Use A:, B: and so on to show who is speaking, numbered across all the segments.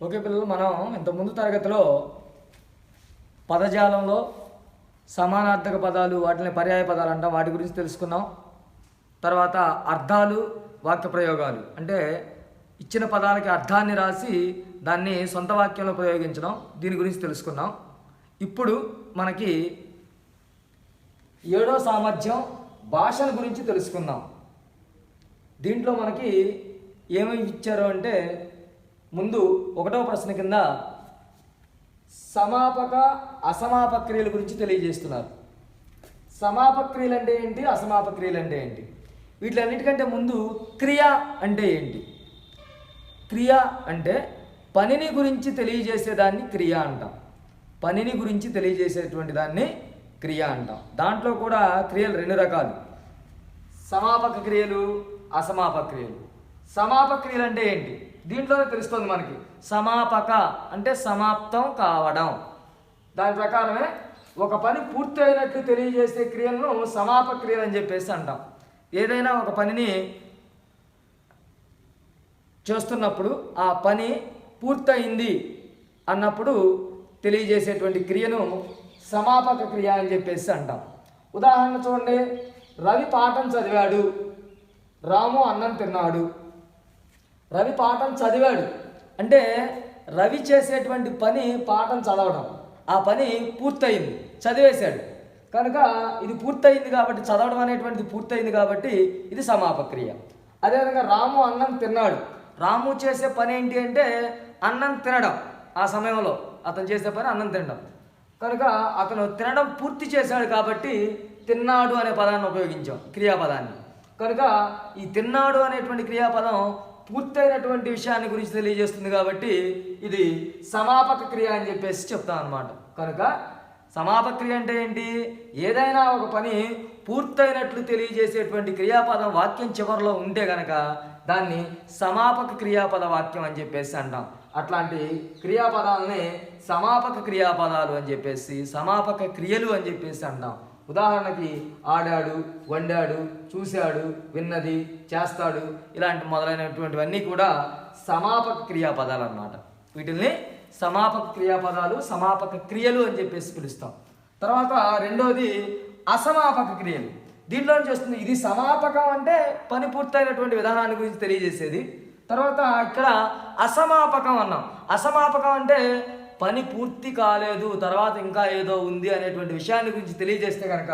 A: Okay పిల్లలు, మనం ఇంతకుముందు తరగతిలో పదజాలంలో సమానార్థక పదాలు, వాటిని పర్యాయ పదాలు అంటాం, వాటి గురించి తెలుసుకున్నాం. తర్వాత అర్థాలు, వాక్య ప్రయోగాలు అంటే ఇచ్చిన పదాలకి అర్థాన్ని రాసి దాన్ని సొంత వాక్యంలో ప్రయోగించడం, దీని గురించి తెలుసుకున్నాం. ఇప్పుడు మనకి 7వ సామర్థ్యం భాషల గురించి తెలుసుకుందాం. దీంట్లో మనకి ఏమేమి ఇచ్చారు అంటే, ముందు 1వ ప్రశ్న కింద సమాపక అసమాపక క్రియల గురించి తెలియజేస్తున్నారు. సమాపక క్రియలు అంటే ఏంటి, అసమాపక క్రియలు అంటే ఏంటి? వీటిలన్నిటికంటే ముందు క్రియ అంటే ఏంటి? క్రియ అంటే పనిని గురించి తెలియజేసేదాన్ని క్రియ అంటాం. పనిని గురించి తెలియజేసేటువంటి దాన్ని క్రియ అంటాం. దాంట్లో కూడా క్రియలు 2 రకాలు, సమాపక క్రియలు, అసమాపక క్రియలు. సమాపక క్రియలు అంటే ఏంటి? దీంట్లోనే తెలుస్తుంది మనకి. సమాపక అంటే సమాప్తం కావడం. దాని ప్రకారమే ఒక పని పూర్తి అయినట్లు తెలియజేసే క్రియలను సమాపక క్రియలు అని చెప్పేసి అంటాం. ఏదైనా ఒక పనిని చేస్తున్నప్పుడు ఆ పని పూర్తయింది అన్నప్పుడు తెలియజేసేటువంటి క్రియను సమాపక క్రియ అని చెప్పేసి అంటాం. ఉదాహరణ చూడండి, రవి పాఠం చదివాడు, రాము అన్నం తిన్నాడు. రవి పాఠం చదివాడు అంటే రవి చేసేటువంటి పని పాఠం చదవడం. ఆ పని పూర్తయింది, చదివేశాడు కనుక ఇది పూర్తయింది కాబట్టి, చదవడం అనేటువంటిది పూర్తయింది కాబట్టి ఇది సమాపక క్రియ. అదేవిధంగా రాము అన్నం తిన్నాడు. రాము చేసే పని ఏంటి అంటే అన్నం తినడం. ఆ సమయంలో అతను చేసే పని అన్నం తినడం కనుక అతను తినడం పూర్తి చేశాడు కాబట్టి తిన్నాడు అనే పదాన్ని ఉపయోగించాం, క్రియాపదాన్ని. కనుక ఈ తిన్నాడు అనేటువంటి క్రియాపదం పూర్తయినటువంటి విషయాన్ని గురించి తెలియజేస్తుంది కాబట్టి ఇది సమాపక క్రియ అని చెప్పేసి చెప్తాం అన్నమాట. కనుక సమాపక క్రియ అంటే ఏంటి? ఏదైనా ఒక పని పూర్తయినట్లు తెలియజేసేటువంటి క్రియాపదం వాక్యం చివరిలో ఉంటే కనుక దాన్ని సమాపక క్రియాపద వాక్యం అని చెప్పేసి అంటాం. అట్లాంటి క్రియాపదాలని సమాపక క్రియాపదాలు అని చెప్పేసి, సమాపక క్రియలు అని చెప్పేసి అంటాం. ఉదాహరణకి ఆడాడు, వండాడు, చూశాడు, విన్నది, చేస్తాడు, ఇలాంటి మొదలైనటువంటివన్నీ కూడా సమాపక క్రియాపదాలు అన్నమాట. వీటిల్ని సమాపక క్రియాపదాలు, సమాపక క్రియలు అని చెప్పేసి పిలుస్తాం. తర్వాత రెండోది అసమాపక క్రియలు. దీంట్లో చేస్తుంది ఇది సమాపకం అంటే పని పూర్తయినటువంటి విధానాన్ని గురించి తెలియజేసేది. తర్వాత ఇక్కడ అసమాపకం అన్నాం. అసమాపకం అంటే పని పూర్తి కాలేదు, తర్వాత ఇంకా ఏదో ఉంది అనేటువంటి విషయాన్ని గురించి తెలియజేస్తే కనుక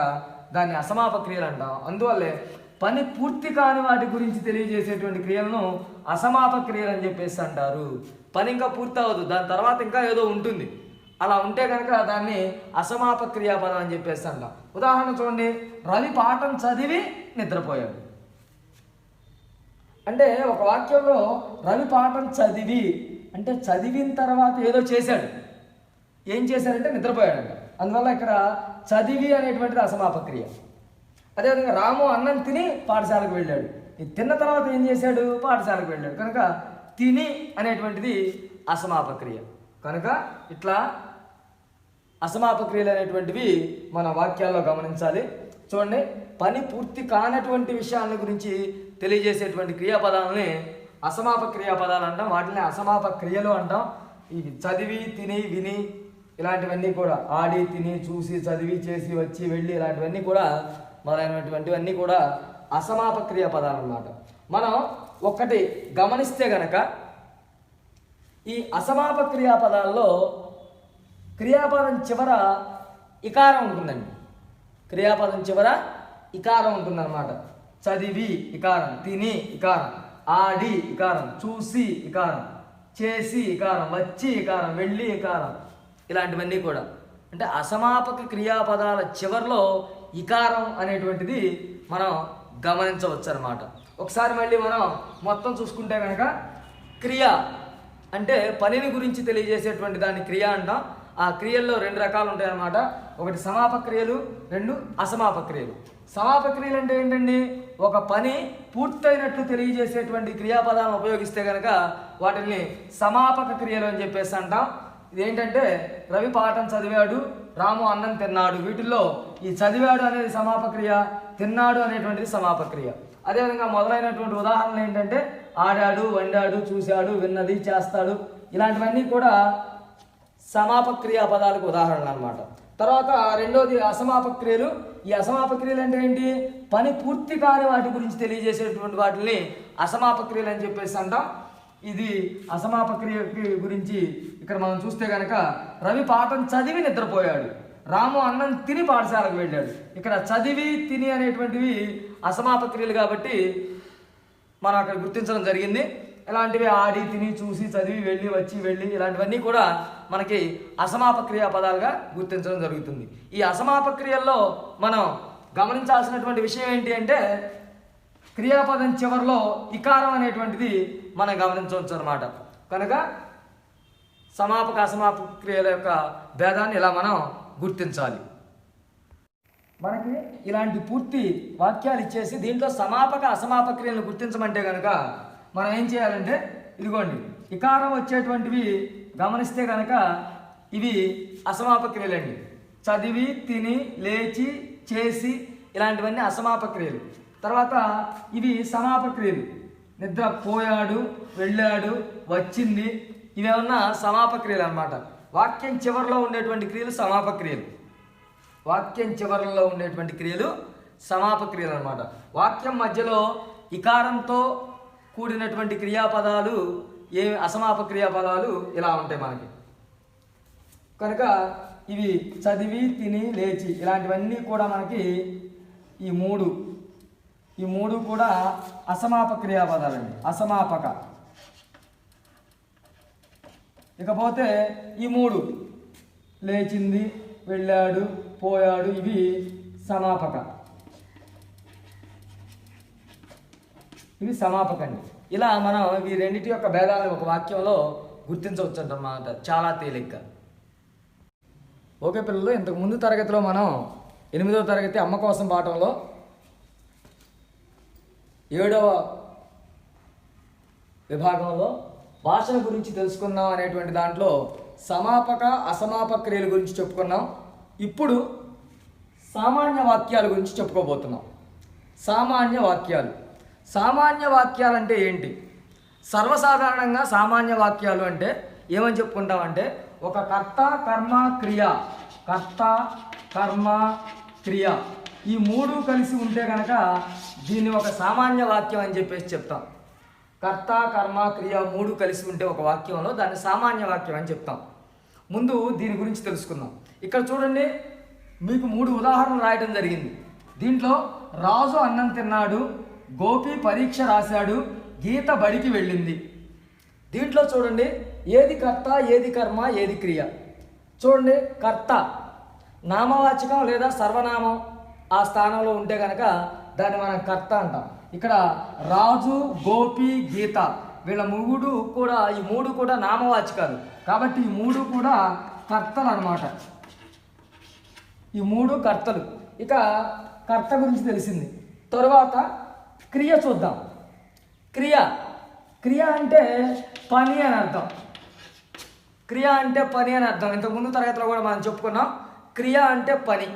A: దాన్ని అసమాపక క్రియలు అంటాం. అందువల్లే పని పూర్తి కాని వాటి గురించి తెలియజేసేటువంటి క్రియలను అసమాపక క్రియలు అని చెప్పేసి అంటారు. పని ఇంకా పూర్తి అవ్వదు, దాని తర్వాత ఇంకా ఏదో ఉంటుంది, అలా ఉంటే కనుక దాన్ని అసమాపక క్రియాపదం అని చెప్పేసి అంటాం. ఉదాహరణ చూడండి, రవి పాఠం చదివి నిద్రపోయాడు. అంటే ఒక వాక్యంలో రవి పాఠం చదివి అంటే చదివిన తర్వాత ఏదో చేశాడు. ఏం చేశాడంటే నిద్రపోయాడంట. అందువల్ల ఇక్కడ చదివి అనేటువంటిది అసమాపక క్రియ. అదేవిధంగా రాము అన్నం తిని పాఠశాలకు వెళ్ళాడు. తిన్న తర్వాత ఏం చేశాడు? పాఠశాలకు వెళ్ళాడు. కనుక తిని అనేటువంటిది అసమాపక క్రియ. కనుక ఇట్లా అసమాపక క్రియలు అనేటువంటివి మన వాక్యాల్లో గమనించాలి. చూడండి, పని పూర్తి కానటువంటి విషయాల గురించి తెలియజేసేటువంటి క్రియాపదాలని అసమాపక క్రియాపదాలు అంటాం. వాటిని అసమాపక క్రియలు అంటాం. ఇవి చదివి, తిని, విని ఇలాంటివన్నీ కూడా, ఆడి, తిని, చూసి, చదివి, చేసి, వచ్చి, వెళ్ళి ఇలాంటివన్నీ కూడా మొదలైనటువంటివన్నీ కూడా అసమాపక క్రియాపదాలు అన్నమాట. మనం ఒక్కటి గమనిస్తే గనక ఈ అసమాపక క్రియాపదాల్లో క్రియాపదం చివర ఇకారం ఉంటుందండి. క్రియాపదం చివర ఇకారం ఉంటుందన్నమాట. చదివి ఇకారం, తిని ఇకారం, ఆడి ఇకారం, చూసి ఇకారం, చేసి ఇకారం, వచ్చి ఇకారం, వెళ్ళి ఇకారం, ఇలాంటివన్నీ కూడా అంటే అసమాపక క్రియాపదాల చివరిలో ఇకారం అనేటువంటిది మనం గమనించవచ్చు అన్నమాట. ఒకసారి మళ్ళీ మనం మొత్తం చూసుకుంటే కనుక క్రియ అంటే పనిని గురించి తెలియజేసేటువంటి దాన్ని క్రియ అంటాం. ఆ క్రియల్లో 2 రకాలు ఉంటాయి అన్నమాట. ఒకటి సమాపక క్రియలు, 2 అసమాపక క్రియలు. సమాపక క్రియలు అంటే ఏంటండి? ఒక పని పూర్తయినట్లు తెలియజేసేటువంటి క్రియాపదాలను ఉపయోగిస్తే కనుక వాటిని సమాపక క్రియలు అని చెప్పేసి అంటాం. ఇదేంటంటే రవి పాఠం చదివాడు, రాము అన్నం తిన్నాడు. వీటిల్లో ఈ చదివాడు అనేది సమాపక క్రియ, తిన్నాడు అనేటువంటిది సమాపక క్రియ. అదేవిధంగా మొదలైనటువంటి ఉదాహరణలు ఏంటంటే ఆడాడు, వండాడు, చూశాడు, విన్నది, చేస్తాడు, ఇలాంటివన్నీ కూడా సమాపక క్రియాపదాలకు ఉదాహరణలు అన్నమాట. తర్వాత రెండోది అసమాపక క్రియలు. ఈ అసమాపక క్రియలు అంటే ఏంటి? పని పూర్తి కాని వాటి గురించి తెలియజేసేటువంటి వాటిని అసమాపక క్రియలు అని చెప్పేసి అంటాం. ఇది అసమాపక క్రియ గురించి ఇక్కడ మనం చూస్తే కనుక రవి పాఠం చదివి నిద్రపోయాడు, రాము అన్నం తిని పాఠశాలకు వెళ్ళాడు. ఇక్కడ చదివి, తిని అనేటువంటివి అసమాపక క్రియలు కాబట్టి మనం అక్కడ గుర్తించడం జరిగింది. ఇలాంటివి ఆడి, తిని, చూసి, చదివి, వెళ్ళి, వచ్చి, వెళ్ళి, ఇలాంటివన్నీ కూడా మనకి అసమాపక క్రియాపదాలుగా గుర్తించడం జరుగుతుంది. ఈ అసమాపక క్రియల్లో మనం గమనించాల్సినటువంటి విషయం ఏంటి అంటే క్రియాపదం చివరిలో ఇకారం అనేటువంటిది మనం గమనించవచ్చు అన్నమాట. కనుక సమాపక అసమాపక క్రియల యొక్క భేదాన్ని ఇలా మనం గుర్తించాలి. మనకి ఇలాంటి పూర్తి వాక్యాలు ఇచ్చేసి దీంట్లో సమాపక అసమాపక క్రియలను గుర్తించమంటే కనుక మనం ఏం చేయాలంటే ఇదిగోండి, ఇకారం వచ్చేటువంటివి గమనిస్తే కనుక ఇవి అసమాపక క్రియలండి. చదివి, తిని, లేచి, చేసి, ఇలాంటివన్నీ అసమాపక క్రియలు. తర్వాత ఇవి సమాపక క్రియలు. నిద్ర పోయాడు, వెళ్ళాడు, వచ్చింది, ఇవేమన్నా సమాపక క్రియలు అన్నమాట. వాక్యం చివరిలో ఉండేటువంటి క్రియలు సమాపక క్రియలు. వాక్యం చివరిలో ఉండేటువంటి క్రియలు సమాపక క్రియలు అన్నమాట. వాక్యం మధ్యలో ఇకారంతో కూడినటువంటి క్రియాపదాలు అసమాపక క్రియాపదాలు ఇలా ఉంటాయి మనకి. కనుక ఇవి చదివి, తిని, లేచి, ఇలాంటివన్నీ కూడా మనకి ఈ మూడు కూడా అసమాపక క్రియాపదాలండి, అసమాపక. ఇకపోతే ఈ మూడు లేచింది, వెళ్ళాడు, పోయాడు, ఇవి సమాపక, ఇవి సమాపకండి. ఇలా మనం ఈ రెండింటి యొక్క భేదాలను ఒక వాక్యంలో గుర్తించవచ్చు అన్నమాట, చాలా తేలిగ్గా. ఓకే పిల్లలు, ఇంతకు ముందు తరగతిలో మనం 8వ తరగతి అమ్మ కోసం పాఠంలో 7వ విభాగంలో భాషల గురించి తెలుసుకుందాం అనేటువంటి దాంట్లో సమాపక అసమాపక క్రియల గురించి చెప్పుకున్నాం. ఇప్పుడు సామాన్య వాక్యాల గురించి చెప్పుకోబోతున్నాం. సామాన్య వాక్యాలు అంటే ఏంటి? సర్వసాధారణంగా సామాన్య వాక్యాలు అంటే ఏమని చెప్పుకుంటామంటే ఒక కర్త, కర్మ, క్రియ ఈ మూడు కలిసి ఉంటే కనుక దీన్ని ఒక సామాన్య వాక్యం అని చెప్పేసి చెప్తాం. కర్త, కర్మ, క్రియ మూడు కలిసి ఉంటే ఒక వాక్యంలో దాన్ని సామాన్య వాక్యం అని చెప్తాం. ముందు దీని గురించి తెలుసుకుందాం. ఇక్కడ చూడండి, మీకు 3 ఉదాహరణలు రాయడం జరిగింది. దీంట్లో రాజు అన్నం తిన్నాడు, గోపి పరీక్ష రాశాడు, గీత బడికి వెళ్ళింది. దీంట్లో చూడండి, ఏది కర్త, ఏది కర్మ, ఏది క్రియ. చూడండి, కర్త నామవాచకం లేదా సర్వనామం ఆ స్థానంలో ఉంటే కనుక దాన్ని మనం కర్త అంటాం. ఇక్కడ రాజు, గోపి, గీత వీళ్ళ ఈ మూడు కూడా నామవాచకాలు కాబట్టి ఈ మూడు కూడా కర్తలు అన్నమాట. ఈ మూడు కర్తలు. ఇక కర్త గురించి తెలిసింది. తరువాత క్రియ చూద్దాం. క్రియ అంటే పని అని అర్థం. క్రియ అంటే పని అని అర్థం. ఇంతకుముందు తరగతిలో కూడా మనం చెప్పుకున్నాం, క్రియ అంటే పని.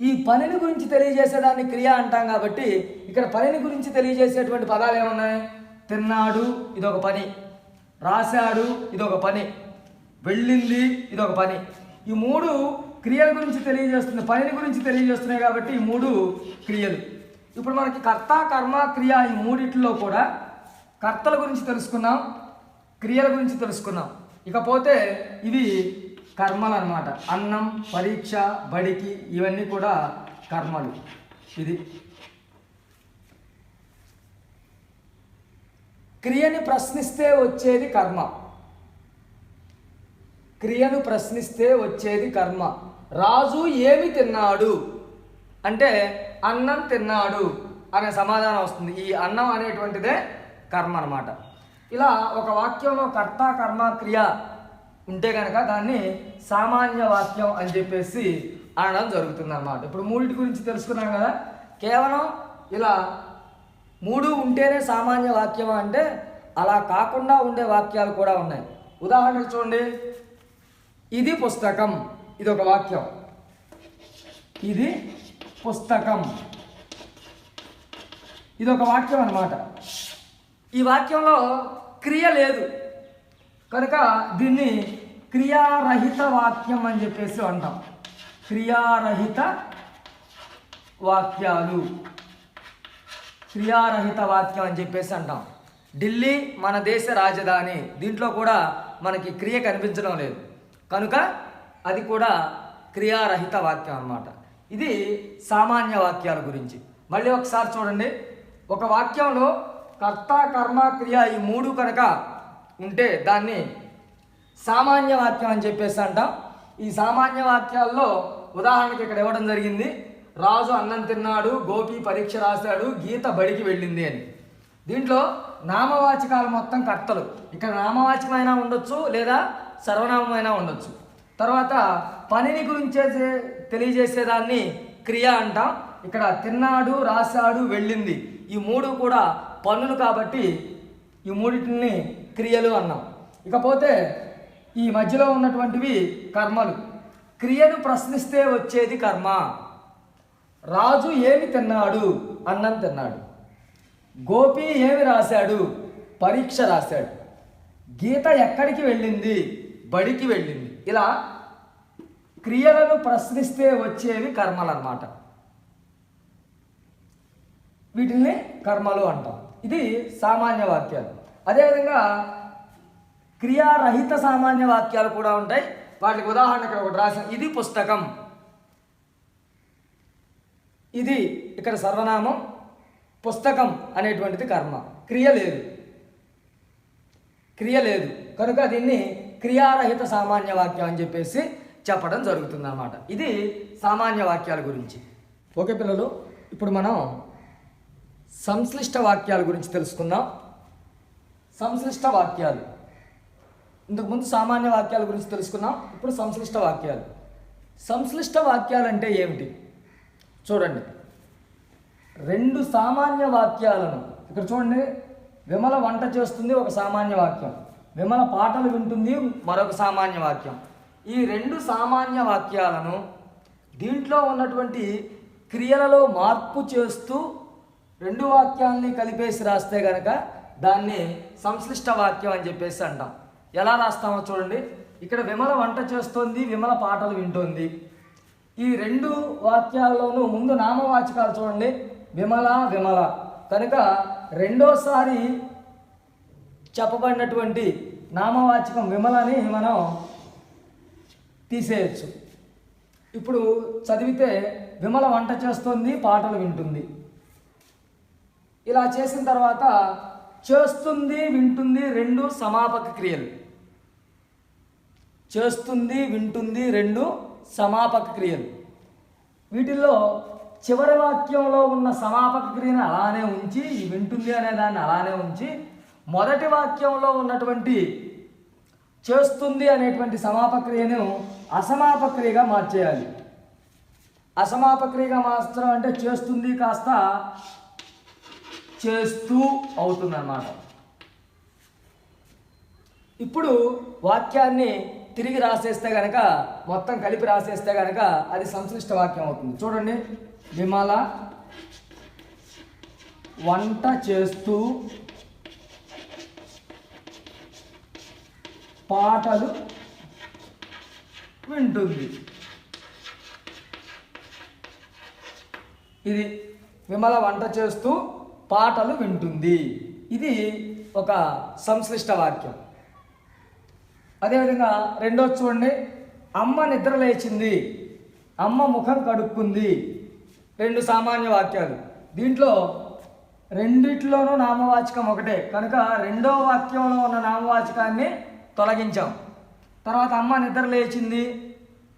A: ఈ పనిని గురించి తెలియజేసేదాన్ని క్రియ అంటాం కాబట్టి ఇక్కడ పనిని గురించి తెలియజేసేటువంటి పదాలు ఏమున్నాయి? తిన్నాడు, ఇదొక పని. రాశాడు, ఇదొక పని. వెళ్ళింది, ఇదొక పని. ఈ మూడు క్రియల గురించి తెలియజేస్తుంది, పనిని గురించి తెలియజేస్తున్నాయి కాబట్టి ఈ మూడు క్రియలు. ఇప్పుడు మనకి కర్త, కర్మ, క్రియ ఈ మూడిట్లో కూడా కర్తల గురించి తెలుసుకున్నాం, క్రియల గురించి తెలుసుకున్నాం. ఇకపోతే ఇవి కర్మలు అన్నమాట. అన్నం, పరీక్ష, బడికి ఇవన్నీ కూడా కర్మలు. ఇది క్రియని ప్రశ్నిస్తే వచ్చేది కర్మ. క్రియను ప్రశ్నిస్తే వచ్చేది కర్మ. రాజు ఏమి తిన్నాడు అంటే అన్నం తిన్నాడు అనే సమాధానం వస్తుంది. ఈ అన్నం అనేటువంటిదే కర్మ అన్నమాట. ఇలా ఒక వాక్యంలో కర్త, కర్మ, క్రియ ఉంటే కనుక దాన్ని సామాన్య వాక్యం అని చెప్పేసి అనడం జరుగుతుంది అన్నమాట. ఇప్పుడు మూడింటి గురించి తెలుసుకున్నాం కదా. కేవలం ఇలా మూడు ఉంటేనే సామాన్య వాక్యం అంటే అలా కాకుండా ఉండే వాక్యాలు కూడా ఉన్నాయి. ఉదాహరణకు చూడండి, ఇది పుస్తకం, ఇది ఒక వాక్యం. ఇది పుస్తకం, ఇది ఒక వాక్యం అన్నమాట. ఈ వాక్యంలో క్రియ లేదు కనుక దీన్ని క్రియారహిత వాక్యం అని చెప్పేసి అంటాం. క్రియారహిత వాక్యాలు, క్రియారహిత వాక్యం అని చెప్పేసి అంటాం. ఢిల్లీ మన దేశ రాజధాని, దీంట్లో కూడా మనకి క్రియ కనిపించడం లేదు కనుక అది కూడా క్రియారహిత వాక్యం అన్నమాట. ఇది సామాన్య వాక్యాల గురించి. మళ్ళీ ఒకసారి చూడండి, ఒక వాక్యంలో కర్త కర్మ క్రియ ఈ మూడు కనుక ఉంటే దాన్ని సామాన్య వాక్యం అని చెప్పేసి అంటాం. ఈ సామాన్య వాక్యాల్లో ఉదాహరణకి ఇక్కడ ఇవ్వడం జరిగింది, రాజు అన్నం తిన్నాడు, గోపి పరీక్ష రాశాడు, గీత బడికి వెళ్ళింది అని. దీంట్లో నామవాచకాలు మొత్తం కర్తలు. ఇక్కడ నామవాచకమైనా ఉండొచ్చు లేదా సర్వనామమైనా ఉండొచ్చు. తర్వాత పనిని గురించి తెలియజేసేదాన్ని క్రియ అంటాం. ఇక్కడ తిన్నాడు, రాశాడు, వెళ్ళింది ఈ మూడు కూడా పనులు కాబట్టి ఈ మూడింటిని క్రియలు అన్నాం. ఇకపోతే ఈ మధ్యలో ఉన్నటువంటివి కర్మలు. క్రియను ప్రశ్నిస్తే వచ్చేది కర్మ. రాజు ఏమి తిన్నాడు? అన్నం తిన్నాడు. గోపి ఏమి రాశాడు? పరీక్ష రాశాడు. గీత ఎక్కడికి వెళ్ళింది? బడికి వెళ్ళింది. ఇలా క్రియలను ప్రశ్నిస్తే వచ్చేవి కర్మలు అన్నమాట. వీటిని కర్మలు అంటాం. ఇది సామాన్య వాక్యాలు. అదేవిధంగా క్రియారహిత సామాన్య వాక్యాలు కూడా ఉంటాయి. వాటికి ఉదాహరణకు ఒకటి రాశాను, ఇది పుస్తకం. ఇది ఇక్కడ సర్వనామం, పుస్తకం అనేటువంటిది కర్మ. క్రియ లేదు, క్రియ లేదు కనుక దీన్ని క్రియారహిత సామాన్య వాక్యం అని చెప్పేసి చెప్పడం జరుగుతుంది అన్నమాట. ఇది సామాన్య వాక్యాల గురించి. ఓకే పిల్లలు, ఇప్పుడు మనం సంశ్లిష్ట వాక్యాల గురించి తెలుసుకుందాం. సంశ్లిష్ట వాక్యాలు, ఇంతకుముందు సామాన్య వాక్యాల గురించి తెలుసుకున్నాం, ఇప్పుడు సంశ్లిష్ట వాక్యాలు. సంశ్లిష్ట వాక్యాలు అంటే ఏమిటి చూడండి. రెండు సామాన్య వాక్యాలను ఇక్కడ చూడండి, విమల వంట చేస్తుంది ఒక సామాన్య వాక్యం, విమల పాటలు వింటుంది మరొక సామాన్య వాక్యం. ఈ రెండు సామాన్య వాక్యాలను దీంట్లో ఉన్నటువంటి క్రియలలో మార్పు చేస్తూ రెండు వాక్యాలని కలిపేసి రాస్తే కనుక దాన్ని సంశ్లిష్ట వాక్యం అని చెప్పేసి అంటాం. ఎలా రాస్తామో చూడండి. ఇక్కడ విమల వంట చేస్తోంది, విమల పాటలు వింటోంది. ఈ రెండు వాక్యాల్లోనూ ముందు నామవాచకాలు చూడండి, విమల విమల కనుక రెండోసారి చెప్పబడినటువంటి నామవాచకం విమలని మనం తీసేయచ్చు. ఇప్పుడు చదివితే విమల వంట చేస్తోంది, పాటలు వింటుంది. ఇలా చేసిన తర్వాత చేస్తుంది వింటుంది రెండు సమాపక క్రియలు. చేస్తుంది వింటుంది రెండు సమాపక క్రియలు. వీటిల్లో చివరి వాక్యంలో ఉన్న సమాపక క్రియను అలానే ఉంచి, ఈ వింటుంది అనే దాన్ని అలానే ఉంచి, మొదటి వాక్యంలో ఉన్నటువంటి చేస్తుంది అనేటువంటి సమాపక క్రియను అసమాపక క్రియగా మార్చేయాలి. అసమాపక క్రియగా మార్చడం అంటే చేస్తుంది కాస్త చేస్తూ అవుతుందన్నమాట. ఇప్పుడు వాక్యాన్ని తిరిగి రాసేస్తే కనుక, మొత్తం కలిపి రాసేస్తే కనుక అది సంశ్లిష్ట వాక్యం అవుతుంది. చూడండి, విమల వంట చేస్తూ పాటలు వింటుంది. ఇది విమల వంట చేస్తూ పాటలు వింటుంది. ఇది ఒక సంశ్లిష్ట వాక్యం. అదేవిధంగా రెండోది చూడండి, అమ్మ నిద్ర లేచింది, అమ్మ ముఖం కడుక్కుంది. రెండు సామాన్య వాక్యాలు. దీంట్లో రెండిట్లోనూ నామవాచకం ఒకటే కనుక రెండో వాక్యంలో ఉన్న నామవాచకాన్ని తొలగించాం. తర్వాత అమ్మ నిద్ర లేచింది,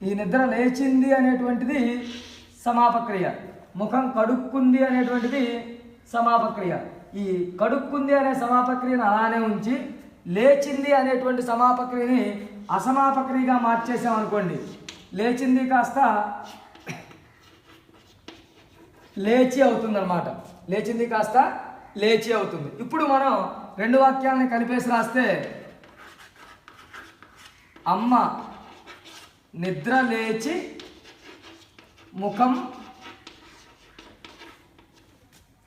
A: ఈ నిద్ర లేచింది అనేటువంటిది సమాపక్రియ. ముఖం కడుక్కుంది అనేటువంటిది సమాపక్రియ. ఈ కడుక్కుంది అనే సమాపక్రియను అలానే ఉంచి లేచింది అనేటువంటి సమాపక్రియని అసమాపక్రియగా మార్చేసామనుకోండి, లేచింది కాస్త లేచి అవుతుందన్నమాట. లేచింది కాస్త లేచి అవుతుంది. ఇప్పుడు మనం రెండు వాక్యాలని కలిపేసి రాస్తే అమ్మ నిద్ర లేచి ముఖం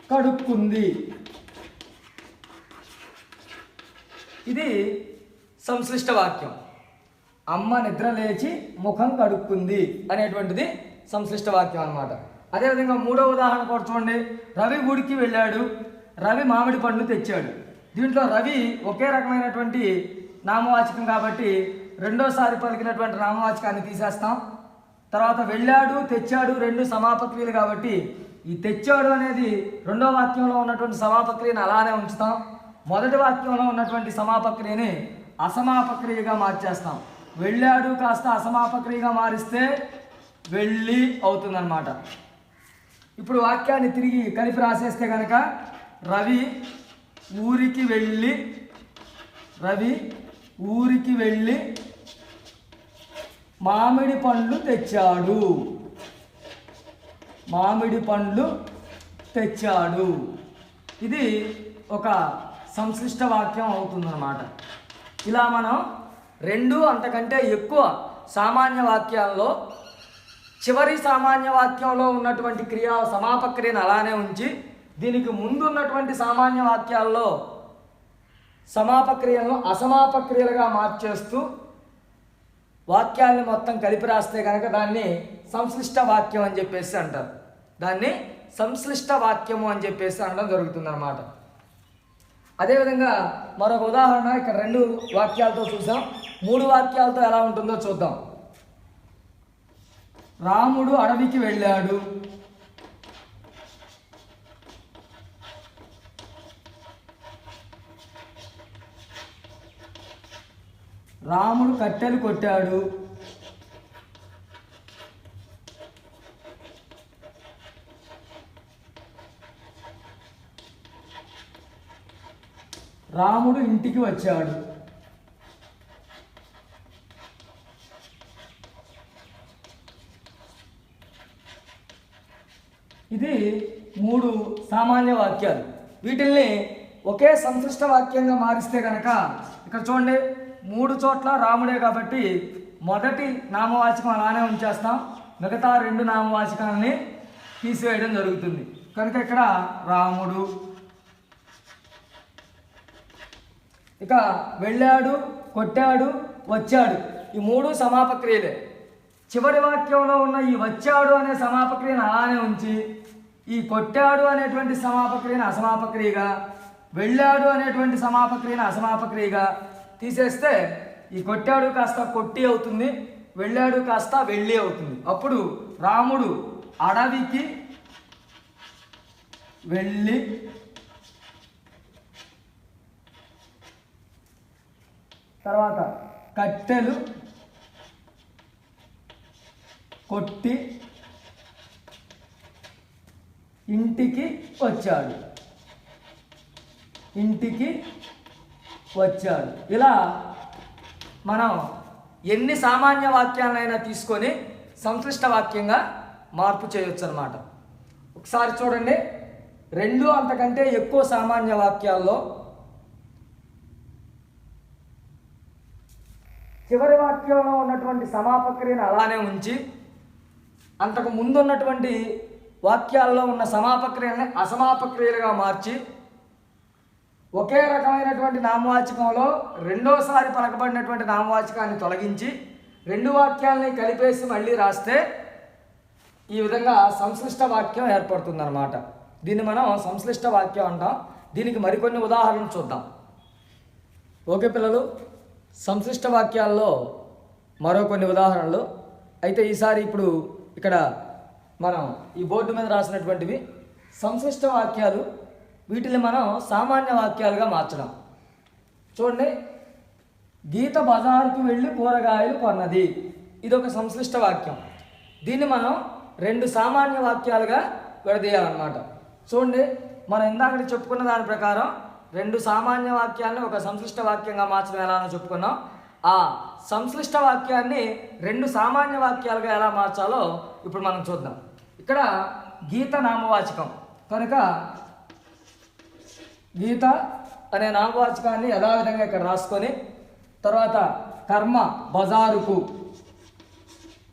A: కడుక్కుంది. ఇది సంశ్లిష్ట వాక్యం. అమ్మ నిద్ర లేచి ముఖం కడుక్కుంది అనేటువంటిది సంశ్లిష్ట వాక్యం అన్నమాట. అదేవిధంగా మూడో ఉదాహరణ కూడా చూడండి. రవి గుడికి వెళ్ళాడు, రవి మామిడి పండు తెచ్చాడు. దీంట్లో రవి ఒకే రకమైనటువంటి నామవాచకం కాబట్టి రెండోసారి పలికినటువంటి నామవాచకాన్ని తీసేస్తాం. తర్వాత వెళ్ళాడు, తెచ్చాడు రెండు సమాపక్రియలు కాబట్టి ఈ తెచ్చాడు అనేది రెండో వాక్యంలో ఉన్నటువంటి సమాపక్రియను అలానే ఉంచుతాం. మొదటి వాక్యంలో ఉన్నటువంటి సమాపక్రియని అసమాపక్రియగా మార్చేస్తాం. వెళ్ళాడు కాస్త అసమాపక్రియగా మారిస్తే వెళ్ళి అవుతుందన్నమాట. ఇప్పుడు వాక్యాన్ని తిరిగి కలిపి రాసేస్తే కనుక రవి ఊరికి వెళ్ళి మామిడి పండ్లు తెచ్చాడు. ఇది ఒక సంశ్లిష్ట వాక్యం అవుతుందన్నమాట. ఇలా మనం రెండు అంతకంటే ఎక్కువ సామాన్య వాక్యాల్లో చివరి సామాన్య వాక్యంలో ఉన్నటువంటి క్రియా సమాపక్రియను అలానే ఉంచి దీనికి ముందు ఉన్నటువంటి సామాన్య వాక్యాల్లో సమాపక్రియలను అసమాపక్రియలుగా మార్చేస్తూ వాక్యాలను మొత్తం కలిపి రాస్తే కనుక దాన్ని సంశ్లిష్ట వాక్యం అని చెప్పేసి అంటారు. దాన్ని సంశ్లిష్ట వాక్యము అని చెప్పేసి అనడం జరుగుతుందన్నమాట. అదేవిధంగా మరొక ఉదాహరణ ఇక్కడ 2 వాక్యాలతో చూసాం. 3 వాక్యాలతో ఎలా ఉంటుందో చూద్దాం. రాముడు అడవికి వెళ్ళాడు, రాముడు కట్టెలు కొట్టాడు, రాముడు ఇంటికి వచ్చాడు. ఇది 3 సామాన్య వాక్యాలు. వీటిల్ని ఒకే సంశ్లిష్ట వాక్యంగా మారిస్తే కనుక ఇక్కడ చూడండి 3 చోట్ల రాముడే కాబట్టి మొదటి నామవాచకం అలానే ఉంచేస్తాం, మిగతా 2 నామవాచకాలని తీసివేయడం జరుగుతుంది. కనుక ఇక్కడ రాముడు, ఇక వెళ్ళాడు, కొట్టాడు, వచ్చాడు ఈ 3 సమాపక్రియలే. చివరి వాక్యంలో ఉన్న ఈ వచ్చాడు అనే సమాపక్రియను అలానే ఉంచి ఈ కొట్టాడు అనేటువంటి సమాపక్రియను అసమాపక్రియగా, వెళ్ళాడు అనేటువంటి సమాపక్రియను అసమాపక్రియగా తీసేస్తే ఈ కొట్టాడు కాస్త కొట్టి అవుతుంది, వెళ్ళాడు కాస్త వెళ్ళి అవుతుంది. అప్పుడు రాముడు అడవికి వెళ్ళి తర్వాత కట్టెలు కొట్టి ఇంటికి వచ్చాడు. ఇలా మనం ఎన్ని సామాన్య వాక్యాలైనా తీసుకొని సంక్లిష్ట వాక్యంగా మార్పు చేయొచ్చు అన్నమాట. ఒకసారి చూడండి, 2 అంతకంటే ఎక్కువ సామాన్య వాక్యాల్లో చివరి వాక్యంలో ఉన్నటువంటి సమాపక్రియను అలానే ఉంచి అంతకు ముందు ఉన్నటువంటి వాక్యాల్లో ఉన్న సమాపక్రియల్ని అసమాపక్రియలుగా మార్చి ఒకే రకమైనటువంటి నామవాచకంలో రెండోసారి పలకబడినటువంటి నామవాచకాన్ని తొలగించి 2 వాక్యాలని కలిపేసి మళ్ళీ రాస్తే ఈ విధంగా సంశ్లిష్ట వాక్యం ఏర్పడుతుందన్నమాట. దీన్ని మనం సంశ్లిష్ట వాక్యం అంటాం. దీనికి మరికొన్ని ఉదాహరణలు చూద్దాం. ఓకే పిల్లలు, సంశ్లిష్ట వాక్యాల్లో మరో కొన్ని ఉదాహరణలు అయితే ఈసారి ఇప్పుడు ఇక్కడ మనం ఈ బోర్డు మీద రాసినటువంటివి సంశ్లిష్ట వాక్యాలు. వీటిని మనం సామాన్య వాక్యాలుగా మార్చడం. చూడండి, గీత బజారుకు వెళ్ళి కూరగాయలు కొన్నది, ఇది ఒక సంశ్లిష్ట వాక్యం. దీన్ని మనం 2 సామాన్య వాక్యాలుగా విడదీయాలన్నమాట. చూడండి, మనం ఇందాక చెప్పుకున్న దాని ప్రకారం 2 సామాన్య వాక్యాలను ఒక సంశ్లిష్ట వాక్యంగా మార్చడం ఎలానో చెప్పుకున్నాం. ఆ సంశ్లిష్ట వాక్యాన్ని 2 సామాన్య వాక్యాలుగా ఎలా మార్చాలో ఇప్పుడు మనం చూద్దాం. ఇక్కడ గీత నామవాచకం కనుక గీత అనే నామవాచకాన్ని యథావిధంగా ఇక్కడ రాసుకొని తర్వాత కర్మ బజారుకు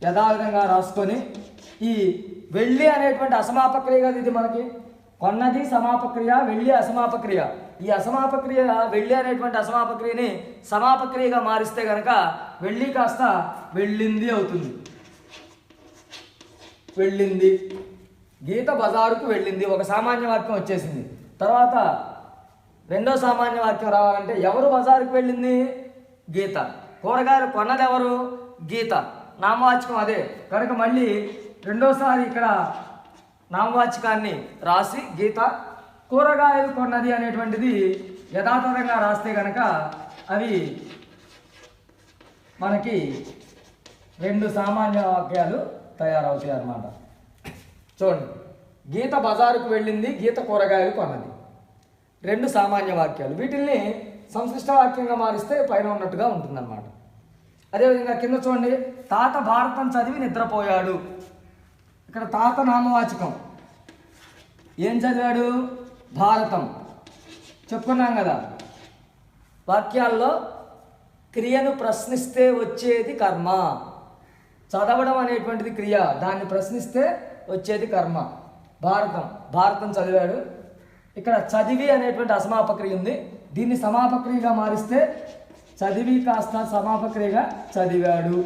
A: యథావిధంగా రాసుకొని ఈ వెళ్ళి అనేటువంటి అసమాపక్రియ కదా ఇది మనకి. కొన్నది సమాపక్రియ, వెళ్ళి అసమాపక్రియ. ఈ అసమాపక్రియ వెళ్ళి అనేటువంటి అసమాపక్రియని సమాపక్రియగా మారిస్తే కనుక వెళ్ళి కాస్త వెళ్ళింది అవుతుంది. వెళ్ళింది. గీత బజారుకు వెళ్ళింది, ఒక సామాన్య వాక్యం వచ్చేసింది. తర్వాత రెండో సామాన్య వాక్యం రావాలంటే ఎవరు బజారుకు వెళ్ళింది? గీత. కూరగాయలు కొన్నది ఎవరు? గీత. నామవాచకం అదే కనుక మళ్ళీ రెండోసారి ఇక్కడ నామవాచకాన్ని రాసి గీత కూరగాయలు కొన్నది అనేటువంటిది యథాతథంగా రాస్తే కనుక అవి మనకి రెండు సామాన్య వాక్యాలు తయారవుతాయి అన్నమాట. చూడండి, గీత బజారుకు వెళ్ళింది, గీత కూరగాయలు కొన్నది, రెండు సామాన్య వాక్యాలు. వీటిల్ని సంశ్లిష్ట వాక్యంగా మారిస్తే పైన ఉన్నట్టుగా ఉంటుందన్నమాట. అదేవిధంగా కింద చూడండి, తాత భారతం చదివి నిద్రపోయాడు. ఇక్కడ తాత నామవాచకం. ఏం చదివాడు? భారతం. చెప్పుకున్నాం కదా, వాక్యాల్లో క్రియను ప్రశ్నిస్తే వచ్చేది కర్మ. చదవడం అనేటువంటిది క్రియ, దాన్ని ప్రశ్నిస్తే వచ్చేది కర్మ. భారతం చదివాడు. ఇక్కడ చదివి అనేటువంటి అసమాపక్రియ ఉంది, దీన్ని సమాపక్రియగా మారిస్తే చదివి కాస్త సమాపక్రియగా చదివాడు.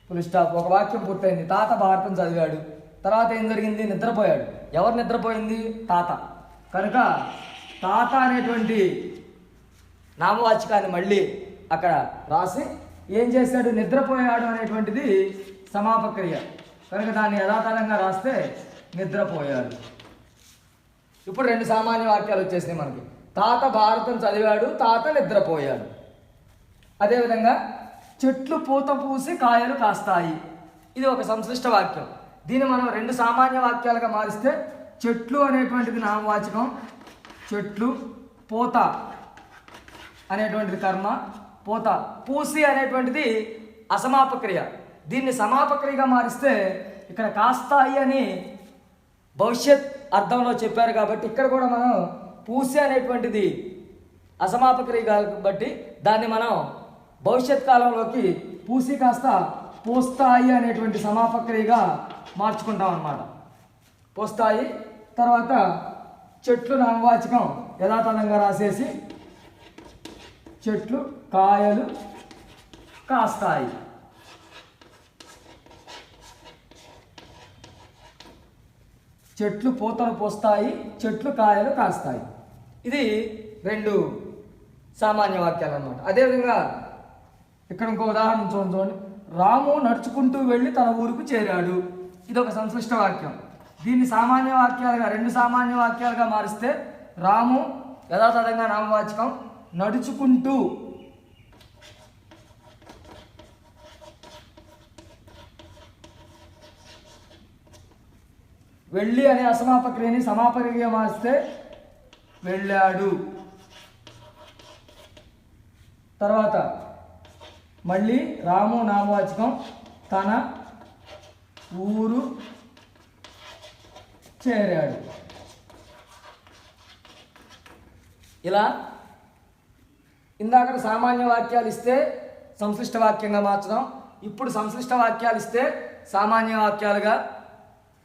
A: Full stop. ఒక వాక్యం పూర్తయింది. తాత భారతం చదివాడు. తర్వాత ఏం జరిగింది? నిద్రపోయాడు. ఎవరు నిద్రపోయింది? తాత. కనుక తాత అనేటువంటి నామవాచకాన్ని మళ్ళీ అక్కడ రాసి ఏం చేశాడు? నిద్రపోయాడు అనేటువంటిది సమాపక్రియ కనుక దాన్ని యథాతథంగా రాస్తే నిద్రపోయాడు. ఇప్పుడు రెండు సామాన్య వాక్యాలు వచ్చేసినాయి మనకి. తాత భారతం చదివాడు, తాత నిద్రపోయాడు. అదేవిధంగా చెట్లు పూత పూసి కాయలు కాస్తాయి. ఇది ఒక సంశ్లిష్ట వాక్యం. దీన్ని మనం రెండు సామాన్య వాక్యాలుగా మారిస్తే చెట్లు అనేటువంటిది నామవాచకం, చెట్లు, పూత అనేటువంటిది కర్మ, పూత పూసి అనేటువంటిది అసమాపక్రియ. దీన్ని సమాపక్రియగా మారిస్తే ఇక్కడ కాస్తాయి అని భవిష్యత్ అర్థంలో చెప్పారు కాబట్టి ఇక్కడ కూడా మనం పూసి అనేటువంటిది అసమాపక్రియ కాబట్టి దాన్ని మనం భవిష్యత్ కాలంలోకి పూసి కాస్త పోస్తాయి అనేటువంటి సమాపక్రియగా మార్చుకుంటాం అన్నమాట. పోస్తాయి. తర్వాత చెట్లు నామవాచకం యథాతథంగా రాసేసి చెట్లు కాయలు కాస్తాయి. చెట్లు పూతలు పోస్తాయి, చెట్లు కాయలు కాస్తాయి. ఇది రెండు సామాన్య వాక్యాలు అన్నమాట. అదేవిధంగా ఇక్కడ ఇంకో ఉదాహరణ చూడండి. రాము నడుచుకుంటూ వెళ్ళి తన ఊరుకు చేరాడు. ఇది ఒక సంశ్లిష్ట వాక్యం. దీన్ని సామాన్య వాక్యాలుగా రెండు సామాన్య వాక్యాలుగా మారిస్తే రాము యథాతథంగా నామవాచకం, నడుచుకుంటూ వెళ్ళి అనే అసమాపక్రియని సమాపక్రియగా మారిస్తే వెళ్ళాడు. తర్వాత మళ్ళీ రాము నామవాచకం, తన ఊరు చేరాడు. ఇలా ఇందాక సామాన్య వాక్యాలు ఇస్తే సంశ్లిష్ట వాక్యంగా మార్చడం, ఇప్పుడు సంశ్లిష్ట వాక్యాలు ఇస్తే సామాన్య వాక్యాలుగా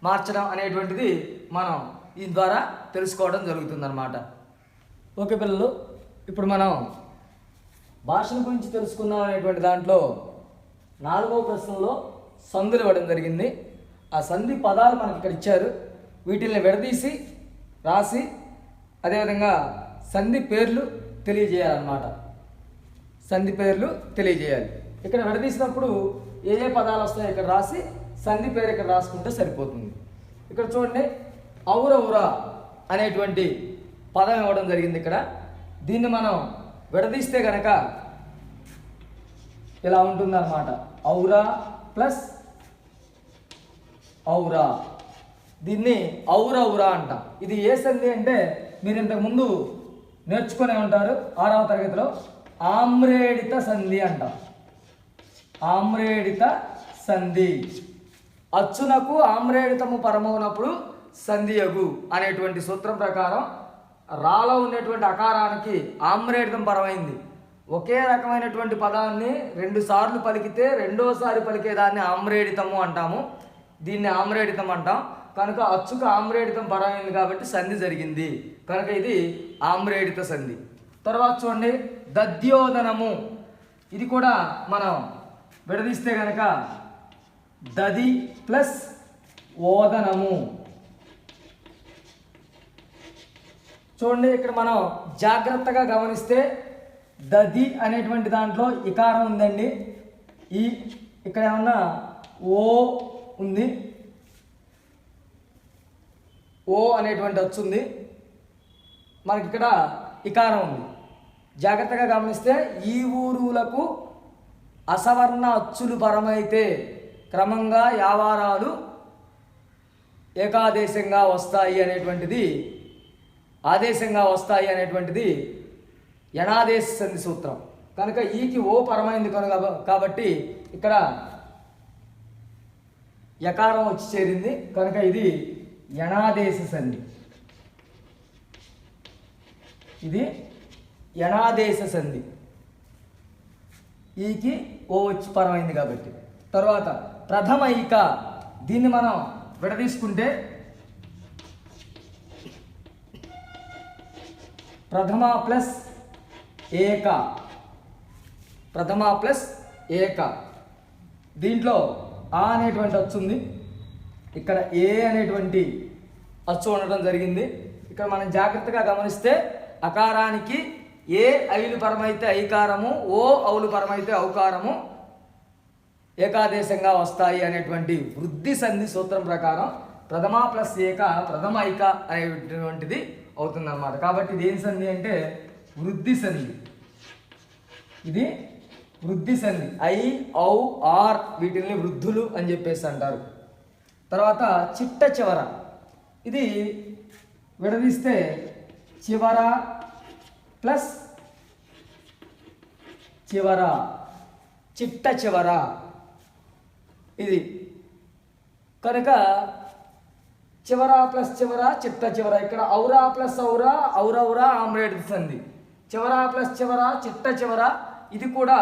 A: మార్చడం అనేటువంటిది మనం దీని ద్వారా తెలుసుకోవడం జరుగుతుందన్నమాట. ఓకే పిల్లలు, ఇప్పుడు మనం భాషల గురించి తెలుసుకుందాం అనేటువంటి దాంట్లో 4వ ప్రశ్నలో సందులు ఇవ్వడం జరిగింది. ఆ సంధి పదాలు మనకి ఇక్కడ ఇచ్చారు. వీటిల్ని విడదీసి రాసి అదేవిధంగా సంధి పేర్లు తెలియజేయాలన్నమాట. సంధి పేర్లు తెలియజేయాలి. ఇక్కడ విడదీసినప్పుడు ఏ ఏ పదాలు వస్తాయో ఇక్కడ రాసి సంధి పేరు ఇక్కడ రాసుకుంటే సరిపోతుంది. ఇక్కడ చూడండి, ఔరౌరా అనేటువంటి పదం ఇవ్వడం జరిగింది ఇక్కడ. దీన్ని మనం విడదీస్తే కనుక ఇలా ఉంటుందన్నమాట. ఔరా ప్లస్ ఔరా, దీన్ని ఔరౌరా అంటాం. ఇది ఏ సంధి అంటే మీరు ఇంతకుముందు నేర్చుకునే ఉంటారు 6వ తరగతిలో. ఆమ్రేడిత సంధి అంటాం. ఆమ్రేడిత సంధి. అచ్చునకు ఆమ్రేడితము పరమవునప్పుడు సంధియగు అనేటువంటి సూత్రం ప్రకారం రాలో ఉన్నటువంటి అకారానికి ఆమ్రేడితం పరమైంది. ఒకే రకమైనటువంటి పదాన్ని 2 సార్లు పలికితే రెండోసారి పలికేదాన్ని ఆమ్రేడితము అంటాము. దీన్ని ఆమ్రేడితం అంటాం. కనుక అచ్చుకు ఆమ్రేడితం పరమైంది కాబట్టి సంధి జరిగింది, కనుక ఇది ఆమ్రేడిత సంధి. తర్వాత చూడండి దద్యోదనము, ఇది కూడా మనం విడదీస్తే కనుక దది ప్లస్ ఓదనము. చూడండి ఇక్కడ మనం జాగ్రత్తగా గమనిస్తే దది అనేటువంటి దాంట్లో ఇకారం ఉందండి, ఈ ఇక్కడ ఏమన్నా ఓ ఉంది, ఓ అనేటువంటి అచ్చు ఉంది, మనకి ఇక్కడ ఇకారం ఉంది. జాగ్రత్తగా గమనిస్తే ఈ ఊరులకు అసవర్ణ అచ్చులు పరమైతే క్రమంగా యావారాలు ఏకాదేశంగా వస్తాయి అనేటువంటిది, ఆదేశంగా వస్తాయి అనేటువంటిది యణాదేశ సంధి సూత్రం. కనుక ఈకి ఓ పరమైంది కనుక కాబట్టి ఇక్కడ యకారం వచ్చి చేరింది, కనుక ఇది యణాదేశ సంధి. ఇది యణాదేశ సంధి, ఈకి ఓ వచ్చి పరమైంది కాబట్టి. తర్వాత ప్రథమైక, దీన్ని మనం విడదీసుకుంటే ప్రథమ ప్లస్ ఏక, ప్రథమ ప్లస్ ఏక, దీంట్లో ఆ అనేటువంటి అచ్చు ఉంది, ఇక్కడ ఏ అనేటువంటి అచ్చు ఉండడం జరిగింది. ఇక్కడ మనం జాగ్రత్తగా గమనిస్తే అకారానికి ఏ ఐలు పరమైతే ఐకారము, ఓ ఔలు పరమైతే ఔకారము ఏకాదేశంగా వస్తాయి అనేటువంటి వృద్ధి సంధి సూత్రం ప్రకారం ప్రథమ ప్లస్ ఏక ప్రథమ ఐక అనేటువంటిది అవుతుందన్నమాట. కాబట్టి ఇది ఏం సంధి అంటే వృద్ధి సంధి. ఇది వృద్ధి సంధి. ఐ ఔ ఆర్ వీటిని వృద్ధులు అని చెప్పేసి అంటారు. తర్వాత చిట్ట చివర, ఇది విడదీస్తే చివర ప్లస్ చివర, చిట్ట చివర ఇది. కనుక చివర ప్లస్ చివర చిట్ట చివర, ఇక్కడ ఔరా ప్లస్ ఔరా ఔరౌరా ఆమ్రేడిత సంధి. చివర ప్లస్ చివర చిట్ట చివర, ఇది కూడా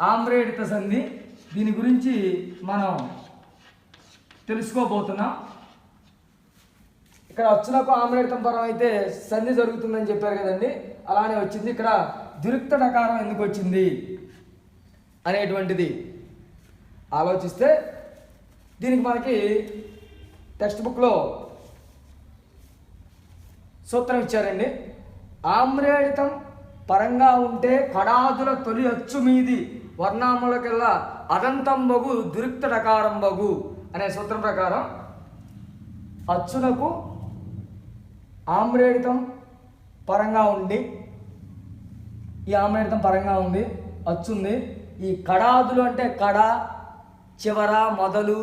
A: ఆమ్రేడిత సంధి. దీని గురించి మనం తెలుసుకోబోతున్నాం. ఇక్కడ అచ్చులకు ఆమ్రేడితం పరం అయితే సంధి జరుగుతుందని చెప్పారు కదండి, అలానే వచ్చింది. ఇక్కడ దురుక్త డకారం ఎందుకు వచ్చింది అనేటువంటిది ఆలోచిస్తే దీనికి మనకి టెక్స్ట్ బుక్లో సూత్రం ఇచ్చారండి. ఆమ్రేడితం పరంగా ఉంటే కడాదుల తొలి అచ్చు మీది వర్ణాములకెల్లా అదంతం బగు దురుక్త డకారం బగు అనే సూత్రం ప్రకారం అచ్చులకు ఆమ్రేడితం పరంగా ఉండి, ఈ ఆమ్రేడితం పరంగా ఉంది, అచ్చుంది. ఈ కడాదులు అంటే కడ, చివర, మొదలు,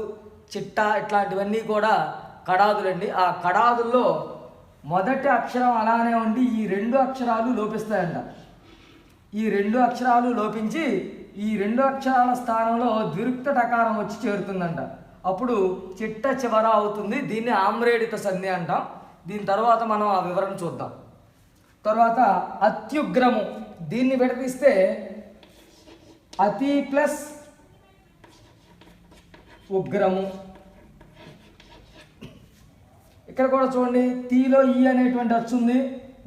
A: చిట్ట ఇట్లాంటివన్నీ కూడా కడాదులండి. ఆ కడాదుల్లో మొదటి అక్షరం అలానే ఉండి ఈ రెండు అక్షరాలు లోపిస్తాయంట. ఈ రెండు అక్షరాలు లోపించి ఈ రెండు అక్షరాల స్థానంలో ద్విరుక్త డకారం వచ్చి చేరుతుందంట. అప్పుడు చిట్ట చివర అవుతుంది. దీన్ని ఆమ్రేడిత సంధి అంటాం. దీని తర్వాత మనం ఆ వివరణ చూద్దాం. తర్వాత అత్యుగ్రము, దీన్ని విడదీస్తే అతి ప్లస్ ఉగ్రము. ఇక్కడ కూడా చూడండి, తీలో ఈ అనేటువంటి అచ్చు ఉంది,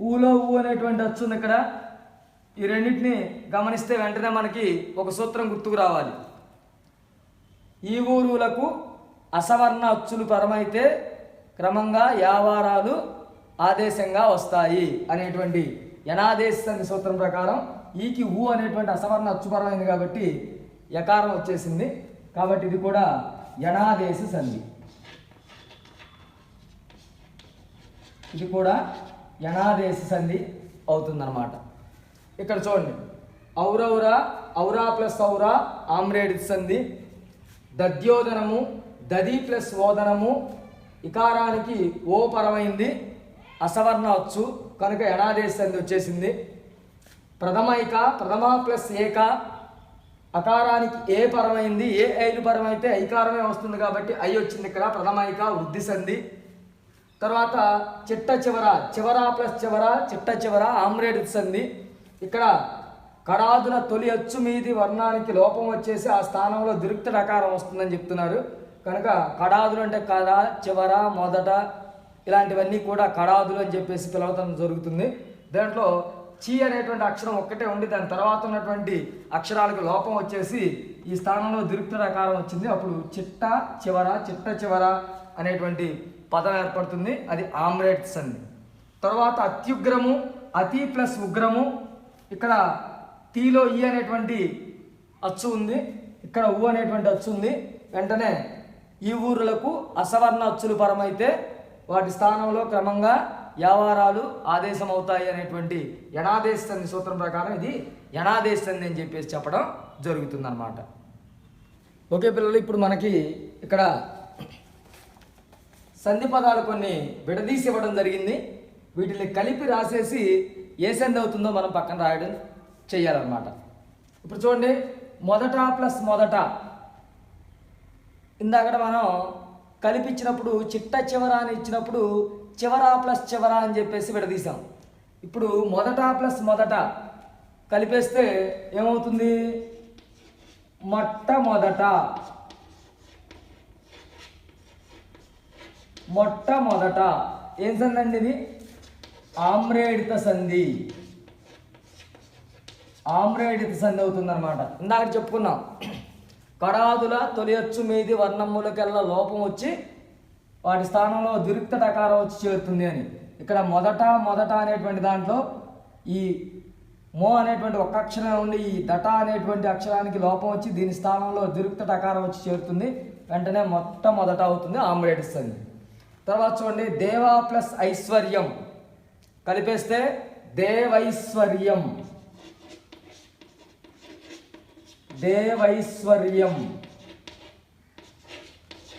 A: ఊలో ఊ అనేటువంటి అచ్చు ఉంది. ఇక్కడ ఈ రెండింటిని గమనిస్తే వెంటనే మనకి ఒక సూత్రం గుర్తుకు రావాలి. ఈ ఊరులకు అసవర్ణ అచ్చులు పరమైతే క్రమంగా యావారాలు ఆదేశంగా వస్తాయి అనేటువంటి యనాదేశ సంధి సూత్రం ప్రకారం ఈకి ఊ అనేటువంటి అసవర్ణ అచ్చుపరమైంది కాబట్టి యకారం వచ్చేసింది. కాబట్టి ఇది కూడా యనాదేశ సంధి. ఇది కూడా యనాదేశ సంధి అవుతుందన్నమాట. ఇక్కడ చూడండి, ఔరౌరా, ఔరా ప్లస్ ఔరా ఆమ్రేడిత సంధి. దద్యోదనము, దది ప్లస్ ఓదనము, ఇకారానికి ఓ పరమైంది, అసవర్ణ అచ్చు కనుక యనాదేశ సంధి వచ్చేసింది. ప్రథమైక, ప్రథమ ప్లస్ ఏక, అకారానికి ఏ పరమైంది, ఏ ఐలు పరమైతే ఐకారమే వస్తుంది కాబట్టి ఐ వచ్చింది ఇక్కడ, ప్రథమైక వృద్ధి సంధి. తర్వాత చిట్ట చివర, చివర ప్లస్ చివర చిట్ట చివర ఆమ్రేడిత సంధి. ఇక్కడ కడాదుల తొలి అచ్చు మీది వర్ణానికి లోపం వచ్చేసి ఆ స్థానంలో దురుక్త డకారం వస్తుందని చెప్తున్నారు. కనుక కడాదులు అంటే కడ, చివర, మొదట ఇలాంటివన్నీ కూడా కడాదులు అని చెప్పేసి పిలవటం జరుగుతుంది. దాంట్లో చి అనేటువంటి అక్షరం ఒక్కటే ఉండి దాని తర్వాత ఉన్నటువంటి అక్షరాలకు లోపం వచ్చేసి ఈ స్థానంలో దీర్ఘకారం వచ్చింది. అప్పుడు చిట్ట చివర అనేటువంటి పదం ఏర్పడుతుంది. అది ఆమ్రేట్స్ అండి. తర్వాత అత్యుగ్రము, అతి ప్లస్ ఉగ్రము. ఇక్కడ తీలో ఈ అనేటువంటి అచ్చు ఉంది, ఇక్కడ ఊ అనేటువంటి అచ్చు ఉంది. వెంటనే ఈ ఊరులకు అసవర్ణ అచ్చులు పరమైతే వాటి స్థానంలో క్రమంగా యావారాలు ఆదేశం అవుతాయి అనేటువంటి యణాదేశ సంధి సూత్రం ప్రకారం ఇది యణాదేశ సంధి అని చెప్పేసి చెప్పడం జరుగుతుంది అన్నమాట. ఓకే పిల్లలు, ఇప్పుడు మనకి ఇక్కడ సంధి పదాలు కొన్ని విడదీసి ఇవ్వడం జరిగింది. వీటిని కలిపి రాసేసి ఏ సంధి అవుతుందో మనం పక్కన రాయడం చెయ్యాలన్నమాట. ఇప్పుడు చూడండి, మొదట ప్లస్ మొదట ఇందాక మనం కలిపిచ్చినప్పుడు చిట్ట చివర అని ఇచ్చినప్పుడు చివర ప్లస్ చివర అని చెప్పేసి విడదీసాం. ఇప్పుడు మొదట ప్లస్ మొదట కలిపేస్తే ఏమవుతుంది? మొట్టమొదట. ఏం సంధి అండి ఇది? ఆమ్రేడిత సంధి. ఆమ్రేడిత సంధి అవుతుంది అనమాట. ఇందాక చెప్పుకున్నాం, కడాదుల తొలి అచ్చు మీది వర్ణములకెల్లా లోపం వచ్చి వాటి స్థానంలో దురిక్త టకారం వచ్చి చేరుతుంది అని. ఇక్కడ మొదట అనేటువంటి దాంట్లో ఈ మో అనేటువంటి ఒక్క అక్షరం ఉండి ఈ దట అనేటువంటి అక్షరానికి లోపం వచ్చి దీని స్థానంలో దురిక్త టకారం వచ్చి చేరుతుంది. వెంటనే మొట్టమొదట అవుతుంది ఆమ్రేడిత సంధి. తర్వాత చూడండి, దేవా ప్లస్ ఐశ్వర్యం కలిపేస్తే దేవైశ్వర్యం.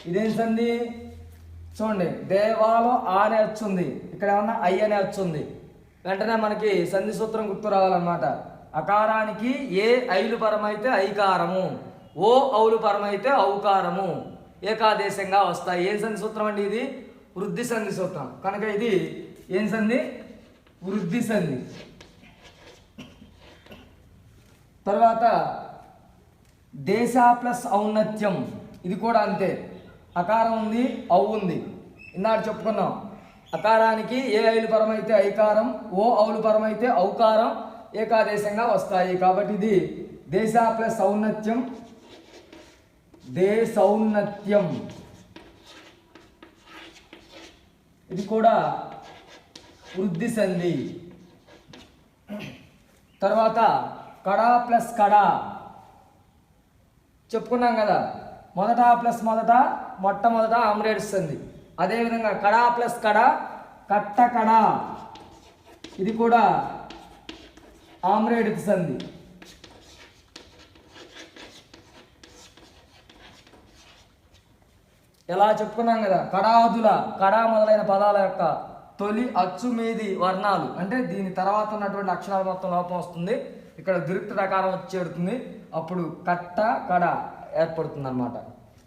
A: ఇదేం సంధి? చూడండి, దేవాలో ఆ అనే వచ్చింది, ఇక్కడ ఏమన్నా ఐ అనే వచ్చింది. వెంటనే మనకి సంధి సూత్రం గుర్తు రావాలన్నమాట. అకారానికి ఏ ఐలు పరమైతే ఐకారము, ఓ ఔలు పరమైతే ఔకారము ఏకాదేశంగా వస్తాయి. ఏం సంధి సూత్రం అండి? ఇది వృద్ధి సంధి సూత్రం. కనుక ఇది ఏం సంధి? వృద్ధి సంధి. తర్వాత దేశ ప్లస్ ఔన్నత్యం, ఇది కూడా అంతే. అకారం ఉంది, ఔ ఉంది. ఇందాక చెప్పుకున్నాం, అకారానికి ఏ ఐలు పరమైతే ఐకారం, ఓ ఔలు పరమైతే ఔకారం ఏకాదేశంగా వస్తాయి. కాబట్టి ఇది దేశ ప్లస్ ఔన్నత్యం, దేశౌన్నత్యం. ఇది కూడా వృద్ధి సంధి. తర్వాత కడా ప్లస్ కడా చెప్పుకున్నాం కదా, మొదట ప్లస్ మొదట మొట్టమొదట ఆమ్రేడిత సంధి. అదేవిధంగా కడా ప్లస్ కడా కట్ట కడా, ఇది కూడా ఆమ్రేడిత సంధి. ఎలా చెప్పుకున్నాం కదా, కడాదుల కడా మొదలైన పదాల యొక్క తొలి అచ్చు మీది వర్ణాలు అంటే దీని తర్వాత ఉన్నటువంటి అక్షరాల మొత్తం లోపం వస్తుంది. ఇక్కడ దురిక్త రకారం వచ్చి చేరుతుంది. అప్పుడు కట్ట కడ ఏర్పడుతుంది అన్నమాట.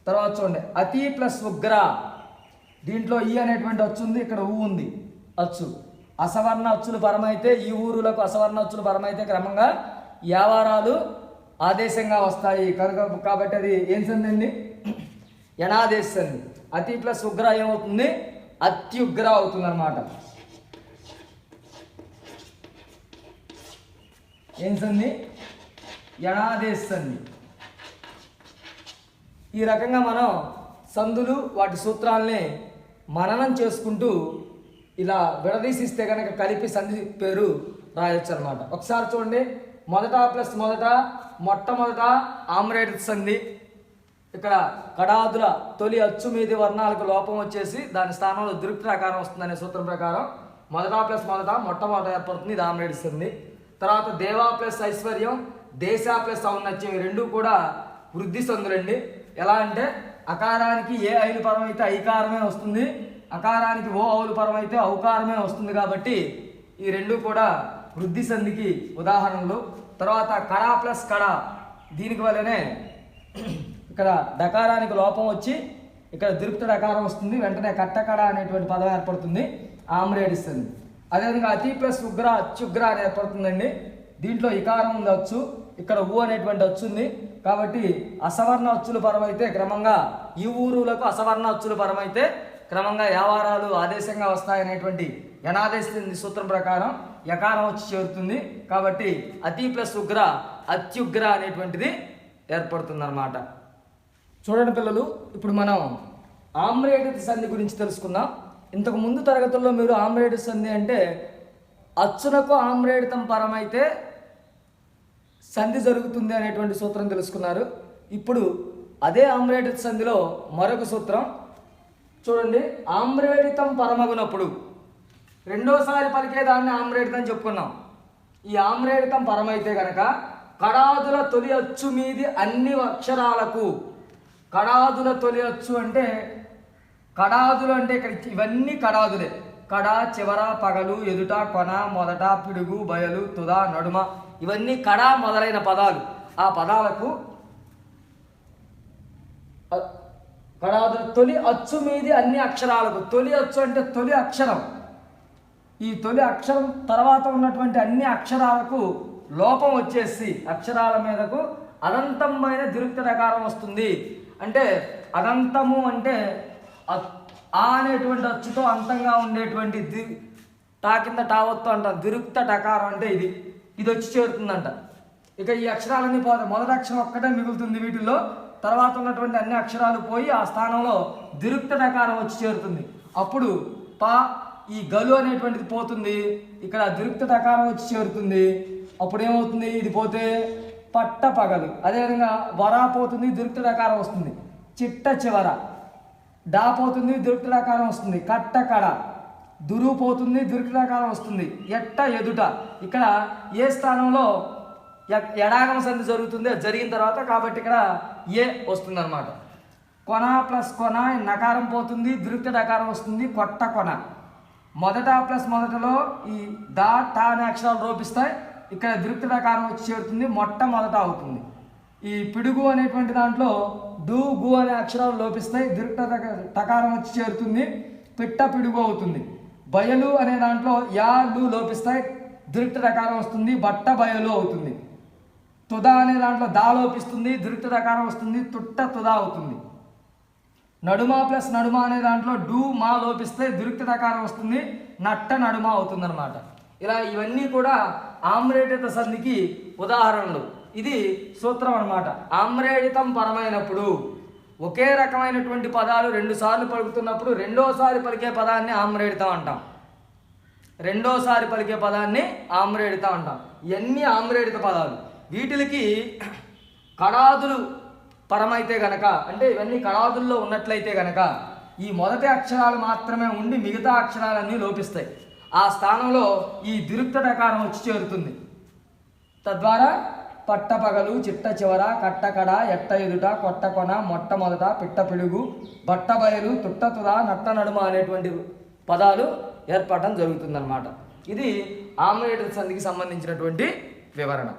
A: తర్వాత చూడండి, అతి ప్లస్ ఉగ్ర. దీంట్లో ఈ అనేటువంటి అచ్చు ఉంది, ఇక్కడ ఊ ఉంది అచ్చు. అసవర్ణ అచ్చులు పరమైతే ఈ ఊరులకు అసవర్ణ అచ్చులు పరమైతే క్రమంగా యావారాలు ఆదేశంగా వస్తాయి. కనుక కాబట్టి అది ఏం సంధి అండి? యణాదేశ సంధి. అతి ప్లస్ ఉగ్ర ఏమవుతుంది? అత్యుగ్ర అవుతుంది అన్నమాట. ఏం సంధి? యణాదేశ సంధి. ఈ రకంగా మనం సంధులు వాటి సూత్రాలని మననం చేసుకుంటూ ఇలా విడదీసిస్తే కనుక కలిపి సంధి పేరు రాయొచ్చు అనమాట. ఒకసారి చూడండి, మొదట ప్లస్ మొదట మొట్టమొదట ఆమ్రేడిత సంధి. ఇక్కడ కడాదుల తొలి అచ్చు మీది వర్ణాలకు లోపం వచ్చేసి దాని స్థానంలో దీర్ఘాకారం వస్తుందనే సూత్రం ప్రకారం మొదట ప్లస్ మొదట మొట్టమొదట ఏర్పడుతుంది, ఇది ఆమ్రేడిత సంధి. తర్వాత దేవా ప్లస్ ఐశ్వర్యం, దేశ ప్లస్ ఔన్నత్యం, ఈ రెండు కూడా వృద్ధి సంధులండి. ఎలా అంటే అకారానికి ఏ ఐలు పరం అయితే ఐకారమే వస్తుంది, అకారానికి ఓ ఔలు పరం అయితే ఔకారమే వస్తుంది. కాబట్టి ఈ రెండు కూడా వృద్ధి సంధికి ఉదాహరణలు. తర్వాత కడా ప్లస్ కడా, దీనికి వల్లనే ఇక్కడ డకారానికి లోపం వచ్చి ఇక్కడ దీర్ఘ డకారం వస్తుంది. వెంటనే కట్టకడ అనేటువంటి పదం ఏర్పడుతుంది, ఆమ్రేడిత సంధి. అదేవిధంగా అతి ప్లస్ ఉగ్ర అత్యుగ్ర అని ఏర్పడుతుందండి. దీంట్లో ఇకారం ఉంది అచ్చు, ఇక్కడ ఊ అనేటువంటి అచ్చు ఉంది. కాబట్టి అసవర్ణ అచ్చులు పరమైతే క్రమంగా ఈ ఊరులకు అసవర్ణ అచ్చులు పరమైతే క్రమంగా యావారాలు ఆదేశంగా వస్తాయనేటువంటి యనాదేశ సూత్రం ప్రకారం యకారం వచ్చి చేరుతుంది. కాబట్టి అతి ప్లస్ ఉగ్ర అత్యుగ్ర అనేటువంటిది ఏర్పడుతుంది అన్నమాట. చూడండి పిల్లలు, ఇప్పుడు మనం ఆమ్రేడిత సంధి గురించి తెలుసుకుందాం. ఇంతకు ముందు తరగతుల్లో మీరు ఆమ్రేడిత సంధి అంటే అచ్చునకు ఆమ్రేడితం పరమైతే సంధి జరుగుతుంది అనేటువంటి సూత్రం తెలుసుకున్నారు. ఇప్పుడు అదే ఆమ్రేడిత సంధిలో మరొక సూత్రం చూడండి. ఆమ్రేడితం పరమగునప్పుడు రెండోసారి పలికేదాన్ని ఆమ్రేడితం చెప్పుకున్నాం. ఈ ఆమ్రేడితం పరమైతే గనక కడాదుల తొలి అచ్చు మీది అన్ని అక్షరాలకు, కడాదుల తొలి అచ్చు అంటే కడాదులు అంటే ఇక్కడ ఇవన్నీ కడాదులే. కడ, చివర, పగలు, ఎదుట, కొన, మొదట, పిడుగు, బయలు, తుద, నడుమ, ఇవన్నీ కడ మొదలైన పదాలు. ఆ పదాలకు కడాదుల తొలి అచ్చు మీది అన్ని అక్షరాలకు, తొలి అచ్చు అంటే తొలి అక్షరం, ఈ తొలి అక్షరం తర్వాత ఉన్నటువంటి అన్ని అక్షరాలకు లోపం వచ్చేసి అక్షరాల మీదకు అనంతమైన దిరుక్త డకారం వస్తుంది. అంటే అనంతము అంటే ఆ అనేటువంటి అచ్చుతో అంతంగా ఉండేటువంటి టా కింద టావత్తు అంటాం. దిరుక్త డకారం అంటే ఇది వచ్చి చేరుతుందంట. ఇక ఈ అక్షరాలన్నీ పోతాయి, మొదటి అక్షరం ఒక్కటే మిగులుతుంది వీటిల్లో, తర్వాత ఉన్నటువంటి అన్ని అక్షరాలు పోయి ఆ స్థానంలో దిరుక్త డకారం వచ్చి చేరుతుంది. అప్పుడు పా ఈ గలు అనేటువంటిది పోతుంది, ఇక్కడ దిరుక్త డకారం వచ్చి చేరుతుంది. అప్పుడు ఏమవుతుంది, ఇది పోతే పట్ట పగలు. అదేవిధంగా వరా పోతుంది, దిరుక్త డకారం వస్తుంది. చిట్ట చివర డా పోతుంది, దిరుక్త డకారం వస్తుంది. కట్ట కడ దురు పోతుంది, దిరుక్త డకారం వస్తుంది. ఎట్ట ఎదుట ఇక్కడ ఏ స్థానంలో ఎడాగమ సంధి జరుగుతుంది, జరిగిన తర్వాత కాబట్టి ఇక్కడ ఏ వస్తుంది అనమాట. కొన ప్లస్ కొన నకారం పోతుంది, దిరుక్త డకారం వస్తుంది. కొట్ట కొన మొదట ప్లస్ మొదటలో ఈ దా టా అనే అక్షరాలు రూపిస్తాయి, ఇక్కడ దిరుక్త డకారం వచ్చి చేరుతుంది, మొట్టమొదట అవుతుంది. ఈ పిడుగు అనేటువంటి దాంట్లో డు గు అనే అక్షరాలు లోపిస్తాయి, దిరుక్త టకారం వచ్చి చేరుతుంది, పిట్ట పిడుగు అవుతుంది. బయలు అనే దాంట్లో యా లు లోపిస్తాయి, దిరుక్త డకారం వస్తుంది, బట్ట బయలు అవుతుంది. తుద అనే దాంట్లో దా లోపిస్తుంది, దిరుక్త డకారం వస్తుంది, తుట్ట తుద అవుతుంది. నడుమ ప్లస్ నడుమ అనే దాంట్లో డు మా లోపిస్తే దిరుక్త డకారం వస్తుంది, నట్ట నడుమ అవుతుంది అనమాట. ఇలా ఇవన్నీ కూడా ఆమ్రేడిత సంధికి ఉదాహరణలు. ఇది సూత్రం అనమాట. ఆమ్రేడితం పరమైనప్పుడు ఒకే రకమైనటువంటి పదాలు రెండుసార్లు పలుకుతున్నప్పుడు రెండోసారి పలికే పదాన్ని ఆమ్రేడితం అంటాం. రెండోసారి పలికే పదాన్ని ఆమ్రేడితం అంటాం. ఇవన్నీ ఆమ్రేడిత పదాలు. వీటికి కడాదులు పరమైతే గనక, అంటే ఇవన్నీ కడాదుల్లో ఉన్నట్లయితే గనక ఈ మొదటి అక్షరాలు మాత్రమే ఉండి మిగతా అక్షరాలన్నీ లోపిస్తాయి. ఆ స్థానంలో ఈ దిరుక్త డకారం వచ్చి చేరుతుంది. తద్వారా పట్టపగలు, చిట్ట చివర, కట్టకడ, ఎట్ట ఎదుట, కొట్ట కొన, మొట్టమొదట, పిట్ట పిడుగు, బట్ట బయలు, తుట్ట తుద, నట్ట నడుమ అనేటువంటి పదాలు ఏర్పడటం జరుగుతుందన్నమాట. ఇది ఆమ్రేడిత సంధికి సంబంధించినటువంటి వివరణ.